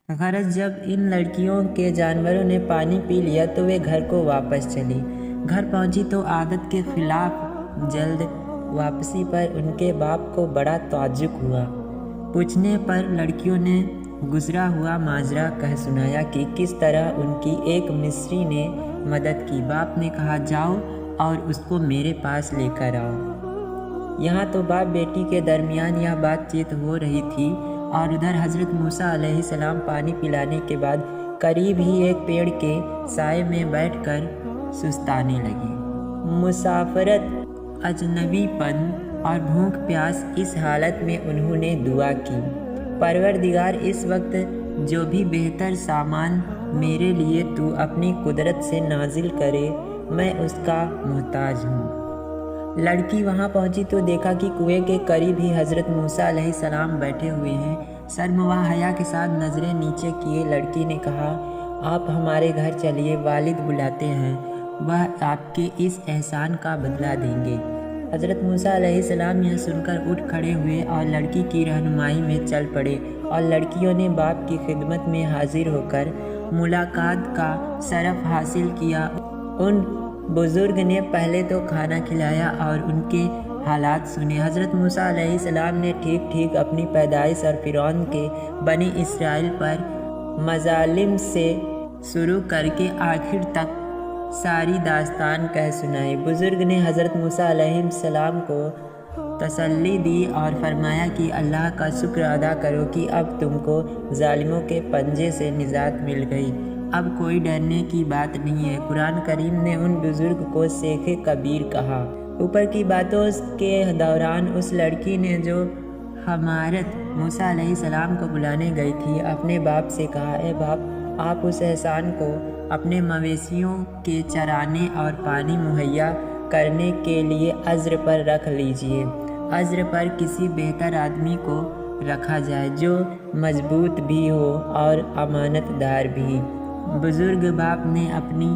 غرض جب ان لڑکیوں کے جانوروں نے پانی پی لیا تو وہ گھر کو واپس چلی۔ گھر پہنچی تو عادت کے خلاف جلد واپسی پر ان کے باپ کو بڑا تعجب ہوا۔ پوچھنے پر لڑکیوں نے گزرا ہوا ماجرا کہہ سنایا کہ کس طرح ان کی ایک مصری نے مدد کی۔ باپ نے کہا جاؤ اور اس کو میرے پاس لے کر آؤ۔ یہاں تو باپ بیٹی کے درمیان یہ بات چیت ہو رہی تھی اور ادھر حضرت موسیٰ علیہ السلام پانی پلانے کے بعد قریب ہی ایک پیڑ کے سائے میں بیٹھ کر سستانے لگے۔ مسافرت، اجنبی پن اور بھوک پیاس، اس حالت میں انہوں نے دعا کی، پروردگار اس وقت جو بھی بہتر سامان میرے لیے تو اپنی قدرت سے نازل کرے میں اس کا محتاج ہوں۔ لڑکی وہاں پہنچی تو دیکھا کہ کنویں کے قریب ہی حضرت موسیٰ علیہ السلام بیٹھے ہوئے ہیں۔ شرم و حیا کے ساتھ نظریں نیچے کیے لڑکی نے کہا آپ ہمارے گھر چلیے، والد بلاتے ہیں، وہ آپ کے اس احسان کا بدلہ دیں گے۔ حضرت موسیٰ علیہ السلام یہ سن کر اٹھ کھڑے ہوئے اور لڑکی کی رہنمائی میں چل پڑے اور لڑکیوں نے باپ کی خدمت میں حاضر ہو کر ملاقات کا شرف حاصل کیا۔ ان بزرگ نے پہلے تو کھانا کھلایا اور ان کے حالات سنے۔ حضرت موسیٰ علیہ السلام نے ٹھیک ٹھیک اپنی پیدائش اور فرعون کے بنی اسرائیل پر مظالم سے شروع کر کے آخر تک ساری داستان کہہ سنائی۔ بزرگ نے حضرت موسیٰ علیہ السلام کو تسلی دی اور فرمایا کہ اللہ کا شکر ادا کرو کہ اب تم کو ظالموں کے پنجے سے نجات مل گئی، اب کوئی ڈرنے کی بات نہیں ہے۔ قرآن کریم نے ان بزرگ کو شیخ کبیر کہا۔ اوپر کی باتوں کے دوران اس لڑکی نے جو حضرت موسیٰ علیہ السلام کو بلانے گئی تھی اپنے باپ سے کہا اے باپ، آپ اس احسان کو اپنے مویشیوں کے چرانے اور پانی مہیا کرنے کے لیے عذر پر رکھ لیجئے۔ عذر پر کسی بہتر آدمی کو رکھا جائے جو مضبوط بھی ہو اور امانت دار بھی۔ بزرگ باپ نے اپنی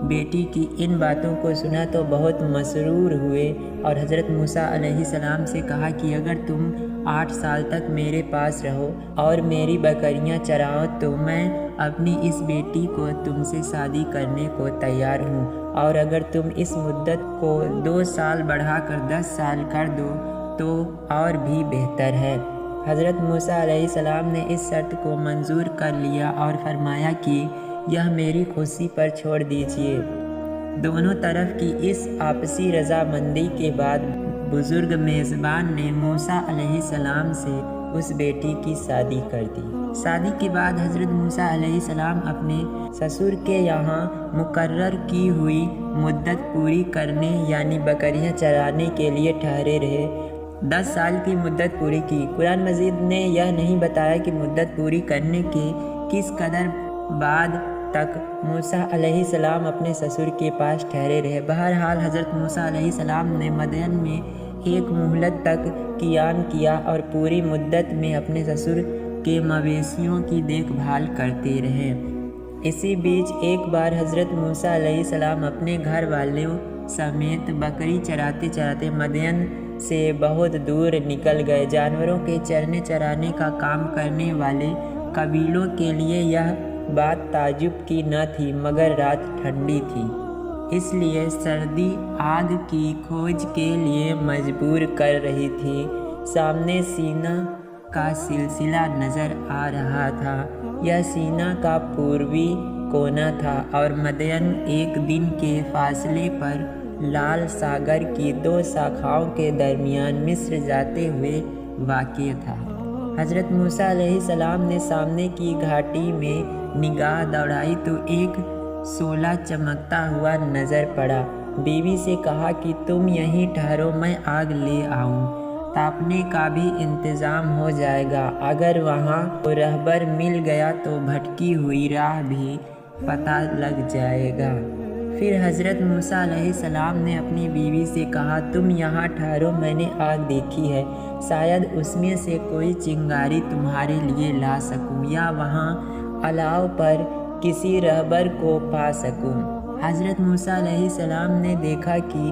بیٹی کی ان باتوں کو سنا تو بہت مسرور ہوئے اور حضرت موسیٰ علیہ السلام سے کہا کہ اگر تم 8 سال تک میرے پاس رہو اور میری بکریاں چراؤ تو میں اپنی اس بیٹی کو تم سے شادی کرنے کو تیار ہوں، اور اگر تم اس مدت کو 2 سال بڑھا کر 10 سال کر دو تو اور بھی بہتر ہے۔ حضرت موسیٰ علیہ السلام نے اس شرط کو منظور کر لیا اور فرمایا کہ یہ میری خوشی پر چھوڑ دیجئے۔ دونوں طرف کی اس آپسی رضامندی کے بعد بزرگ میزبان نے موسیٰ علیہ السلام سے اس بیٹی کی شادی کر دی۔ شادی کے بعد حضرت موسیٰ علیہ السلام اپنے سسر کے یہاں مقرر کی ہوئی مدت پوری کرنے یعنی بکریاں چرانے کے لیے ٹھہرے رہے۔ 10 سال کی مدت پوری کی۔ قرآن مجید نے یہ نہیں بتایا کہ مدت پوری کرنے کے کس قدر بعد تک موسیٰ علیہ السلام اپنے سسر کے پاس ٹھہرے رہے۔ بہرحال حضرت موسیٰ علیہ السلام نے مدین میں ایک مہلت تک قیام کیا اور پوری مدت میں اپنے سسر کے مویشیوں کی دیکھ بھال کرتے رہے۔ اسی بیچ ایک بار حضرت موسیٰ علیہ السلام اپنے گھر والوں سمیت بکری چراتے چراتے مدین سے بہت دور نکل گئے۔ جانوروں کے چرنے چرانے کا کام کرنے والے قبیلوں کے لیے یہ بات تعجب کی نہ تھی، مگر رات ٹھنڈی تھی، اس لیے سردی آگ کی کھوج کے لیے مجبور کر رہی تھی۔ سامنے سینا کا سلسلہ نظر آ رہا تھا۔ یہ سینا کا پوروی کونا تھا اور مدین ایک دن کے فاصلے پر لال ساگر کی 2 شاخاؤں کے درمیان مصر جاتے ہوئے واقع تھا۔ حضرت موسیٰ علیہ السلام نے سامنے کی گھاٹی میں نگاہ دوڑائی تو ایک شعلہ چمکتا ہوا نظر پڑا۔ بیوی سے کہا کہ تم یہیں ٹھہرو، میں آگ لے آؤں، تاپنے کا بھی انتظام ہو جائے گا۔ اگر وہاں رہبر مل گیا تو بھٹکی ہوئی راہ بھی پتہ لگ جائے گا۔ پھر حضرت موسیٰ علیہ السلام نے اپنی بیوی سے کہا تم یہاں ٹھہرو، میں نے آگ دیکھی ہے، شاید اس میں سے کوئی چنگاری تمہارے لیے لا سکوں یا وہاں الاؤ پر کسی رہبر کو پا سکوں۔ حضرت موسیٰ علیہ السلام نے دیکھا کہ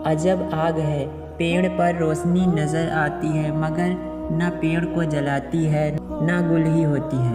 عجب آگ ہے، پیڑ پر روشنی نظر آتی ہے مگر نہ پیڑ کو جلاتی ہے نہ گلہی ہوتی ہے۔